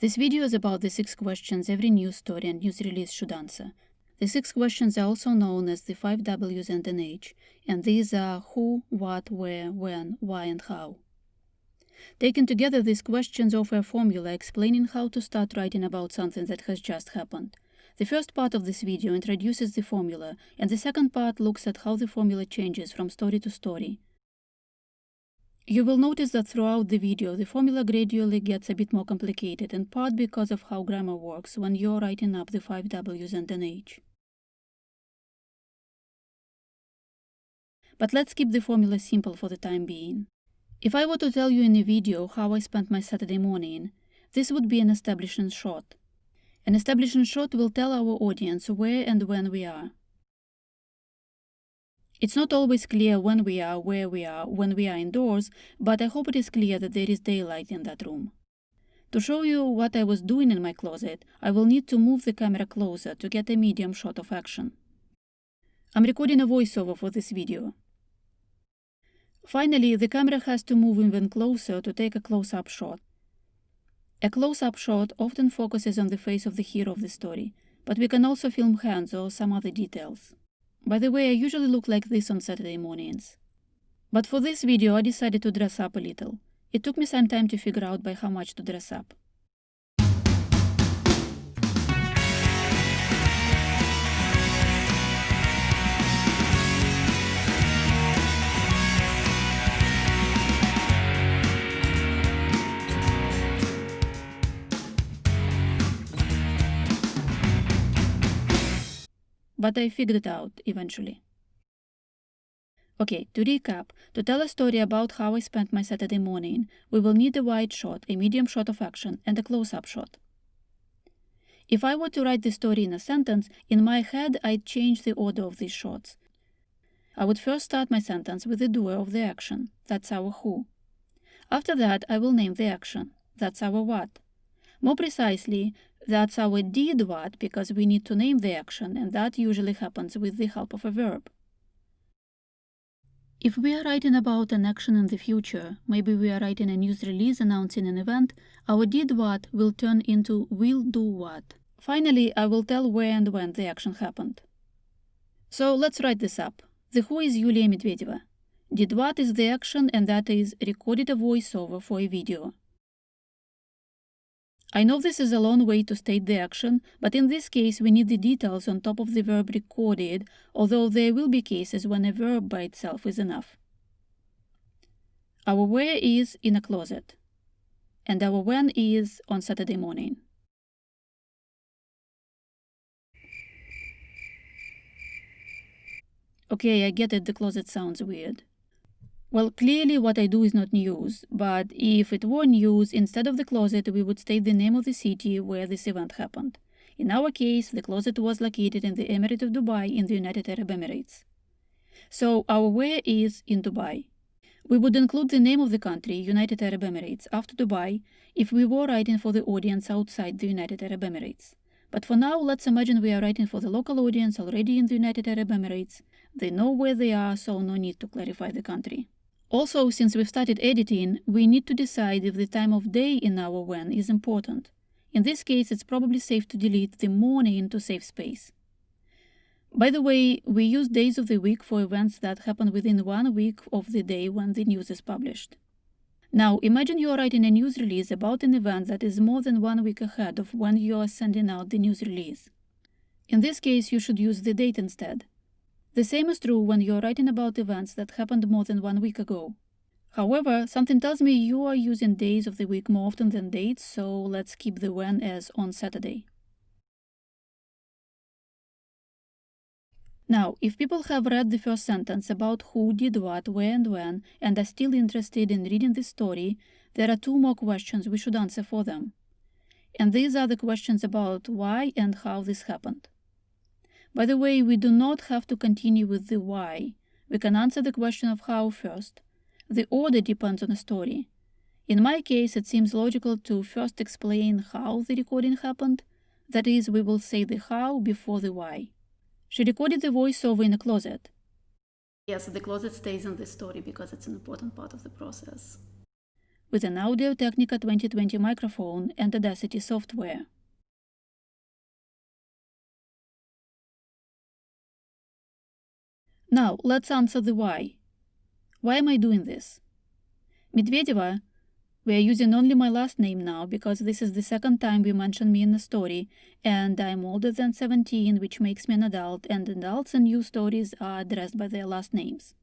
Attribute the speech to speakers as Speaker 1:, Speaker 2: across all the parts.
Speaker 1: This video is about the 6 questions every news story and news release should answer. The 6 questions are also known as the 5 W's and an H, and these are who, what, where, when, why, and how. Taken together, these questions offer a formula explaining how to start writing about something that has just happened. The first part of this video introduces the formula, and the second part looks at how the formula changes from story to story. You will notice that throughout the video, the formula gradually gets a bit more complicated, in part because of how grammar works when you're writing up the 5 W's and an H. But let's keep the formula simple for the time being. If I were to tell you in a video how I spent my Saturday morning, this would be an establishing shot. An establishing shot will tell our audience where and when we are. It's not always clear when we are, where we are, when we are indoors, but I hope it is clear that there is daylight in that room. To show you what I was doing in my closet, I will need to move the camera closer to get a medium shot of action. I'm recording a voiceover for this video. Finally, the camera has to move even closer to take a close-up shot. A close-up shot often focuses on the face of the hero of the story, but we can also film hands or some other details. By the way, I usually look like this on Saturday mornings. But for this video, I decided to dress up a little. It took me some time to figure out by how much to dress up. But I figured it out eventually. Okay, to recap, to tell a story about how I spent my Saturday morning, we will need a wide shot, a medium shot of action, and a close-up shot. If I were to write the story in a sentence, in my head I'd change the order of these shots. I would first start my sentence with the doer of the action, that's our who. After that, I will name the action, that's our what. More precisely, that's our did what, because we need to name the action, and that usually happens with the help of a verb. If we are writing about an action in the future, maybe we are writing a news release announcing an event, our did what will turn into will do what. Finally, I will tell where and when the action happened. So let's write this up. The who is Yulia Medvedeva. Did what is the action, and that is recorded a voiceover for a video. I know this is a long way to state the action, but in this case we need the details on top of the verb recorded, although there will be cases when a verb by itself is enough. Our where is in a closet, and our when is on Saturday morning. Okay, I get it, the closet sounds weird. Well, clearly what I do is not news, but if it were news, instead of the closet, we would state the name of the city where this event happened. In our case, the closet was located in the Emirate of Dubai in the United Arab Emirates. So our where is in Dubai. We would include the name of the country, United Arab Emirates, after Dubai, if we were writing for the audience outside the United Arab Emirates. But for now, let's imagine we are writing for the local audience already in the United Arab Emirates. They know where they are, so no need to clarify the country. Also, since we've started editing, we need to decide if the time of day in our when is important. In this case, it's probably safe to delete the morning to save space. By the way, we use days of the week for events that happen within 1 week of the day when the news is published. Now, imagine you are writing a news release about an event that is more than 1 week ahead of when you are sending out the news release. In this case, you should use the date instead. The same is true when you're writing about events that happened more than 1 week ago. However, something tells me you are using days of the week more often than dates, so let's keep the when as on Saturday. Now, if people have read the first sentence about who did what, where and when, and are still interested in reading this story, there are 2 more questions we should answer for them. And these are the questions about why and how this happened. By the way, we do not have to continue with the why. We can answer the question of how first. The order depends on the story. In my case, it seems logical to first explain how the recording happened. That is, we will say the how before the why. She recorded the voiceover in a closet. Yes, the closet stays in the story because it's an important part of the process. with an Audio-Technica 2020 microphone and Audacity software. Now, let's answer the why. Why am I doing this? Medvedeva, we are using only my last name now because this is the second time we mention me in the story, and I'm older than 17, which makes me an adult, and adults in news stories are addressed by their last names.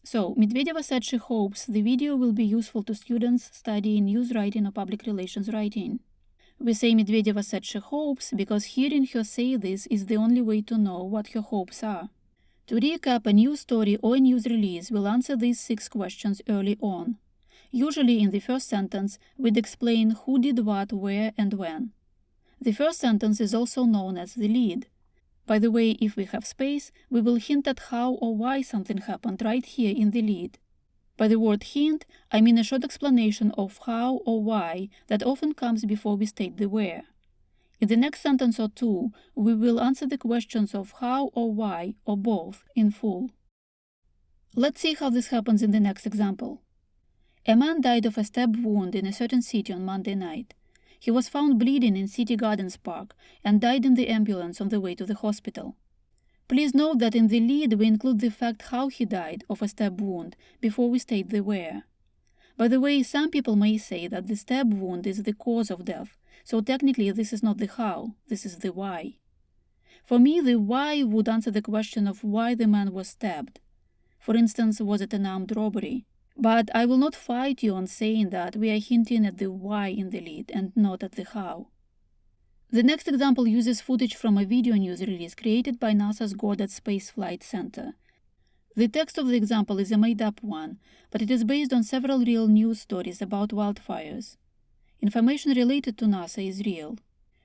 Speaker 1: So, Medvedeva said she hopes the video will be useful to students studying news writing or public relations writing. We say Medvedeva said she hopes because hearing her say this is the only way to know what her hopes are. To recap, a news story or a news release will answer these 6 questions early on. Usually in the first sentence, we'd explain who did what, where, and when. The first sentence is also known as the lead. By the way, if we have space, we will hint at how or why something happened right here in the lead. By the word hint, I mean a short explanation of how or why that often comes before we state the where. In the next sentence or two, we will answer the questions of how or why or both in full. Let's see how this happens in the next example. A man died of a stab wound in a certain city on Monday night. He was found bleeding in City Gardens Park and died in the ambulance on the way to the hospital. Please note that in the lead we include the fact how he died of a stab wound before we state the where. By the way, some people may say that the stab wound is the cause of death, so technically this is not the how, this is the why. For me, the why would answer the question of why the man was stabbed. For instance, was it an armed robbery? But I will not fight you on saying that we are hinting at the why in the lead and not at the how. The next example uses footage from a video news release created by NASA's Goddard Space Flight Center. The text of the example is a made-up one, but it is based on several real news stories about wildfires. Information related to NASA is real.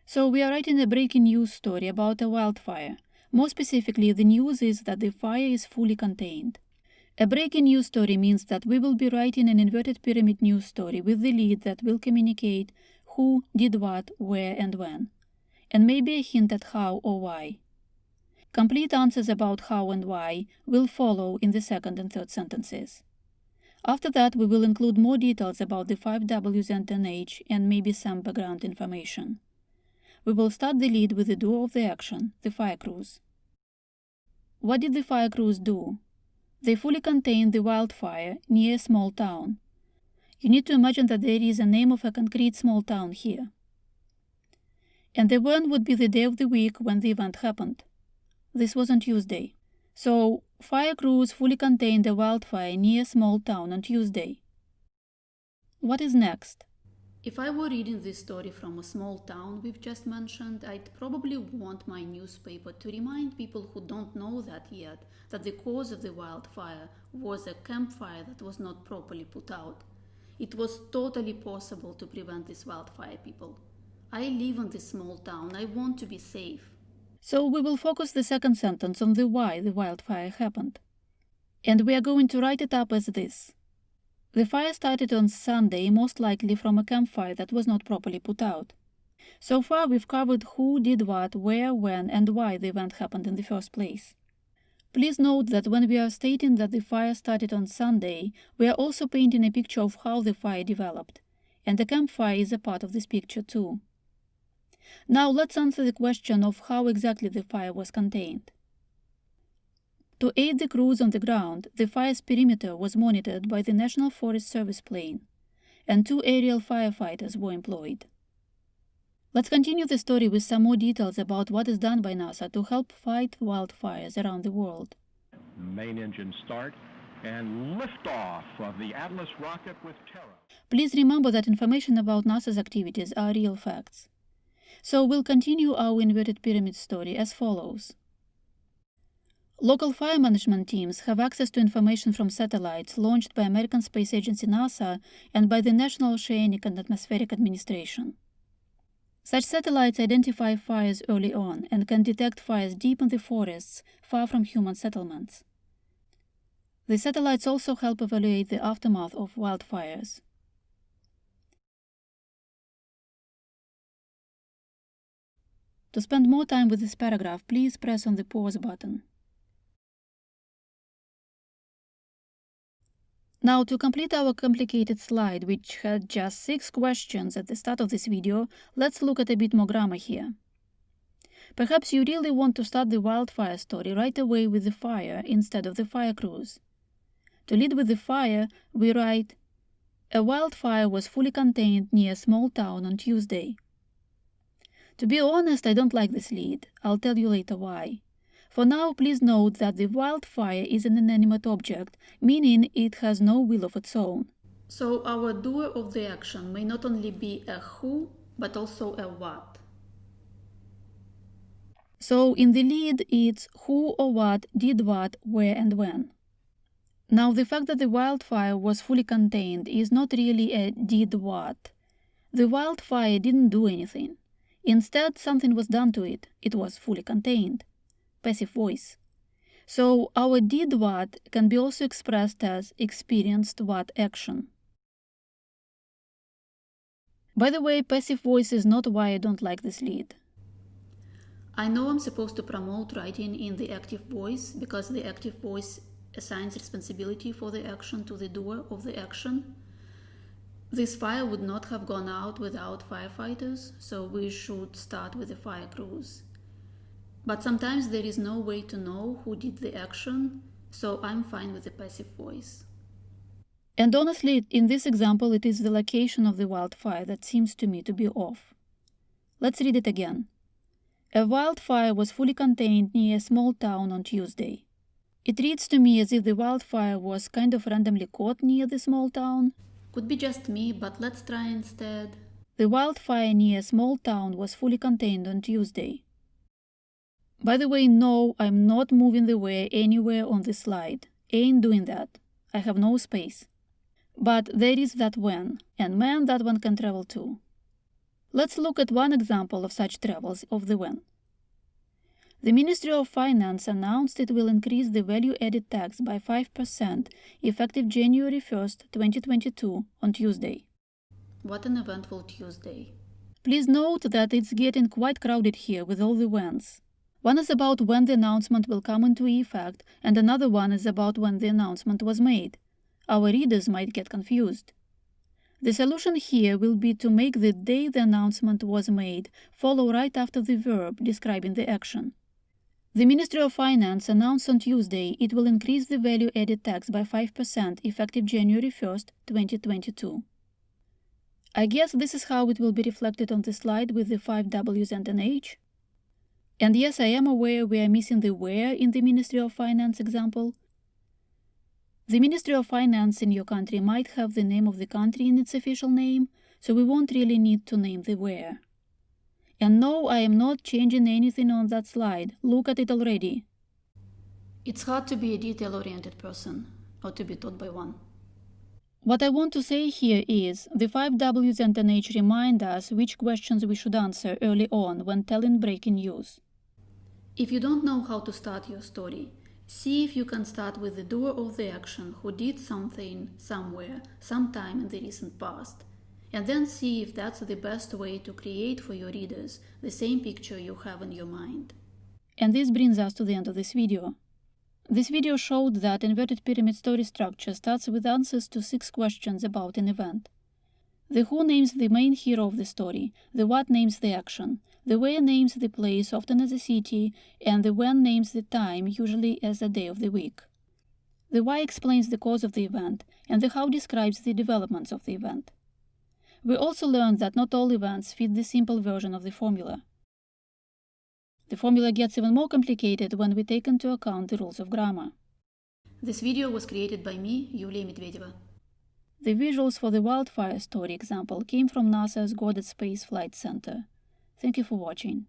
Speaker 1: So we are writing a breaking news story about a wildfire. More specifically, the news is that the fire is fully contained. A breaking news story means that we will be writing an inverted pyramid news story with the lead that will communicate who did what, where, and when, and maybe a hint at how or why. Complete answers about how and why will follow in the second and third sentences. After that, we will include more details about the 5 Ws and 10H and maybe some background information. We will start the lead with the doer of the action, the fire crews. What did the fire crews do? They fully contained the wildfire near a small town. You need to imagine that there is a name of a concrete small town here. And the when would be the day of the week when the event happened. This was on Tuesday. So, fire crews fully contained a wildfire near a small town on Tuesday. What is next? If I were reading this story from a small town we've just mentioned, I'd probably want my newspaper to remind people who don't know that yet that the cause of the wildfire was a campfire that was not properly put out. It was totally possible to prevent this wildfire, people. I live in this small town. I want to be safe. So we will focus the second sentence on the why the wildfire happened. And we are going to write it up as this. The fire started on Sunday, most likely from a campfire that was not properly put out. So far we've covered who did what, where, when, and why the event happened in the first place. Please note that when we are stating that the fire started on Sunday, we are also painting a picture of how the fire developed, and the campfire is a part of this picture too. Now let's answer the question of how exactly the fire was contained. To aid the crews on the ground, the fire's perimeter was monitored by the National Forest Service plane, and 2 aerial firefighters were employed. Let's continue the story with some more details about what is done by NASA to help fight wildfires around the world.
Speaker 2: Main engine start and liftoff of the Atlas rocket with Terra.
Speaker 1: Please remember that information about NASA's activities are real facts. So we'll continue our inverted pyramid story as follows. Local fire management teams have access to information from satellites launched by American Space Agency NASA and by the National Oceanic and Atmospheric Administration. Such satellites identify fires early on and can detect fires deep in the forests far from human settlements. The satellites also help evaluate the aftermath of wildfires. To spend more time with this paragraph, please press on the pause button. Now, to complete our complicated slide, which had just 6 questions at the start of this video, let's look at a bit more grammar here. Perhaps you really want to start the wildfire story right away with the fire instead of the fire cruise. To lead with the fire, we write, "A wildfire was fully contained near a small town on Tuesday." To be honest, I don't like this lead. I'll tell you later why. For now, please note that the wildfire is an inanimate object, meaning it has no will of its own. So our doer of the action may not only be a who, but also a what. So in the lead, it's who or what did what, where and when. Now, the fact that the wildfire was fully contained is not really a did what. The wildfire didn't do anything. Instead, something was done to it. It was fully contained. Passive voice. So our did what can be also expressed as experienced what action. By the way, passive voice is not why I don't like this lead. I know I'm supposed to promote writing in the active voice because the active voice assigns responsibility for the action to the doer of the action. This fire would not have gone out without firefighters, so we should start with the fire crews. But sometimes there is no way to know who did the action, so I'm fine with the passive voice. And honestly, in this example, it is the location of the wildfire that seems to me to be off. Let's read it again. A wildfire was fully contained near a small town on Tuesday. It reads to me as if the wildfire was kind of randomly caught near the small town. Could be just me, but let's try instead. The wildfire near a small town was fully contained on Tuesday. By the way, no, I'm not moving the where anywhere on this slide. Ain't doing that. I have no space. But there is that when, and man, that one can travel too. Let's look at one example of such travels of the when. The Ministry of Finance announced it will increase the value-added tax by 5% effective January 1st, 2022 on Tuesday. What an eventful Tuesday. Please note that it's getting quite crowded here with all the whens. One is about when the announcement will come into effect, and another one is about when the announcement was made. Our readers might get confused. The solution here will be to make the day the announcement was made follow right after the verb describing the action. The Ministry of Finance announced on Tuesday it will increase the value-added tax by 5% effective January 1st, 2022. I guess this is how it will be reflected on the slide with the 5 W's and an H. And yes, I am aware we are missing the where in the Ministry of Finance example. The Ministry of Finance in your country might have the name of the country in its official name, so we won't really need to name the where. And no, I am not changing anything on that slide. Look at it already. It's hard to be a detail-oriented person, or to be taught by one. What I want to say here is, the 5 W's and an H remind us which questions we should answer early on when telling breaking news. If you don't know how to start your story, see if you can start with the doer of the action who did something, somewhere, sometime in the recent past, and then see if that's the best way to create for your readers the same picture you have in your mind. And this brings us to the end of this video. This video showed that inverted pyramid story structure starts with answers to 6 questions about an event. The who names the main hero of the story, the what names the action, the where names the place, often as a city, and the when names the time, usually as a day of the week. The why explains the cause of the event, and the how describes the developments of the event. We also learned that not all events fit the simple version of the formula. The formula gets even more complicated when we take into account the rules of grammar. This video was created by me, Yulia Medvedeva. The visuals for the wildfire story example came from NASA's Goddard Space Flight Center. Thank you for watching.